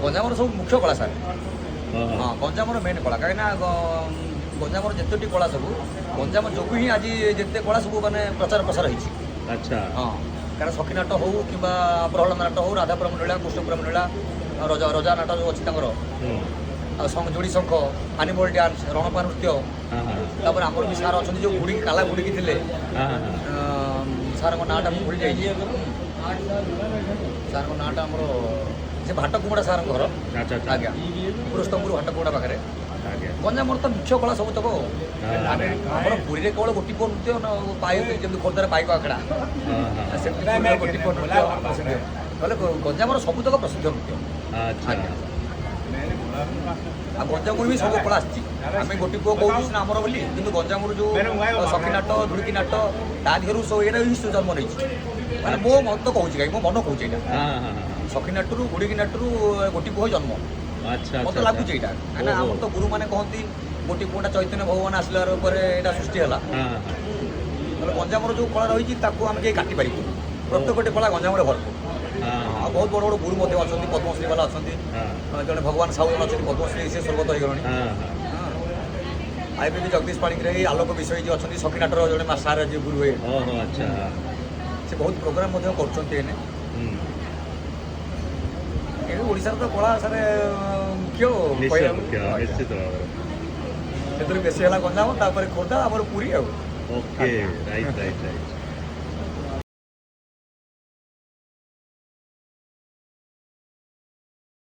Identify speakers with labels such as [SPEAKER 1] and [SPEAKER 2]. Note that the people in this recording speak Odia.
[SPEAKER 1] ଗଞ୍ଜାମର ସବୁ ମୁଖ୍ୟ କଳା ସାର୍। ହଁ ଗଞ୍ଜାମର ମେନ୍ କଳା କାହିଁକିନା ଗଞ୍ଜାମର ଯେତୋଟି କଳା ସବୁ ଗଞ୍ଜାମ ଯୋଗୁଁ ହିଁ ଆଜି ଯେତେ କଳା ସବୁ ମାନେ ପ୍ରଚାର ପ୍ରସାର ହେଇଛି।
[SPEAKER 2] ଆଚ୍ଛା
[SPEAKER 1] ହଁ କାରଣ ସଖୀ ନାଟ ହଉ କିମ୍ବା ପ୍ରହ୍ଲାଦ ନାଟ ହଉ ରାଧାପୁରମ ନୀଳା କୃଷ୍ଣପୁରମ ନୀଳା ରଜା ନାଟ ଯେଉଁ ଅଛି ତାଙ୍କର ଆଉ ଯୋଡ଼ି ଶଙ୍ଖ ଆନିମଲ୍ ଡ୍ୟାନ୍ସ ରଣପା ନୃତ୍ୟ ତାପରେ ଆମର ବି ସାର୍ ଅଛନ୍ତି ଯେଉଁ ବୁଡ଼ିକି କାଲା ବୁଡ଼ିକି ଥିଲେ ସାର୍ଙ୍କ ନାଁଟା ମୁଁ ଭୁଲି ଯାଇଛି ସାର୍ଙ୍କ ନାଁଟା ଆମର ସେ ଭାଟକୁମଡ଼ା ସାର୍ଙ୍କ ଘର ଆଜ୍ଞା ପୁରସ୍ତମପୁର ଭାଟକୁମଡ଼ା ପାଖରେ ଗଞ୍ଜାମର ତ ମୁଖ୍ୟ କଳା ସବୁ ତକ ଆମର ପୁରୀରେ କେବଳ ଗୋଟି ପୁଅ ନୃତ୍ୟ ପାଇ ଯେମିତି ଖୋର୍ଦ୍ଧାରେ ପାଇକ ଆଖଡ଼ା ସେମିତି ଗୋଟି ପୁଅ ନୃତ୍ୟ ପ୍ରସିଦ୍ଧ ନହେଲେ ଗଞ୍ଜାମର ସବୁତକ ପ୍ରସିଦ୍ଧ ନୃତ୍ୟ ଆଜ୍ଞା ଆଉ ଗଞ୍ଜାମରୁ ବି ସବୁ କଳା ଆସିଛି ଆମେ ଗୋଟି ପୁଅ କହୁଛୁ ସିନା ଆମର ବୋଲି କିନ୍ତୁ ଗଞ୍ଜାମରୁ ଯେଉଁ ସଖୀ ନାଟ ଧୁଡ଼ୁକି ନାଟ ତା ଦେହରୁ ସବୁ ଏଇଟା ବି ଜନ୍ମ ନେଇଛି ମାନେ ମୋ ମତ କହୁଛି କାହିଁକି ମୋ ମନ କହୁଛି ଏଇଟା ସଖୀ ନାଟରୁ ଧୁଡ଼ୁକି ନାଟରୁ ଗୋଟି ପୁଅ ଜନ୍ମ ମତେ ଲାଗୁଛି ଏଇଟା କାହିଁକିନା ଆମର ତ ଗୁରୁମାନେ କହନ୍ତି ଗୋଟି ପୁଅଟା ଚୈତନ୍ୟ ଭଗବାନ ଆସିଲା ପରେ ଏଇଟା ସୃଷ୍ଟି ହେଲା ତାହେଲେ ଗଞ୍ଜାମର ଯେଉଁ କଳା ରହିଛି ତାକୁ ଆମେ କେହି କାଟି ପାରିବୁ ପ୍ରତ୍ୟେକଟି କଳା ଗଞ୍ଜାମରେ ଭରପୁର ଆଉ ବହୁତ ବଡ଼ ବଡ଼ ଗୁରୁ ମଧ୍ୟ ଅଛନ୍ତି ପଦ୍ମଶ୍ରୀ ବାଲା ଅଛନ୍ତି ଜଣେ ଭଗବାନ ସାହୁ ଜଣେ ଅଛନ୍ତି ପଦ୍ମଶ୍ରୀ ସେ ସ୍ୱର୍ଗତ ହେଇଗଲେଣି ଏବେ ବି ଜଗଦୀଶ ପାଣିଗ୍ରାହୀ ଏଇ ଆଲୋକ ବିଷୟ ଯିଏ ଅଛନ୍ତି ସଖୀ ନାଟର ଜଣେ ସାର୍ ଯିଏ ଗୁରୁ ହୁଏ ସେ ବହୁତ ପ୍ରୋଗ୍ରାମ ମଧ୍ୟ କରୁଛନ୍ତି ଏନେ ଏବେ ଓଡ଼ିଶାର ତ କଳା ସାର୍ ମୁଖ୍ୟ ସେଥିରେ ବେଶୀ ହେଲା ଗଞ୍ଜାମ ତାପରେ ଖୋର୍ଦ୍ଧା ଆମର ପୁରୀ ଆଉ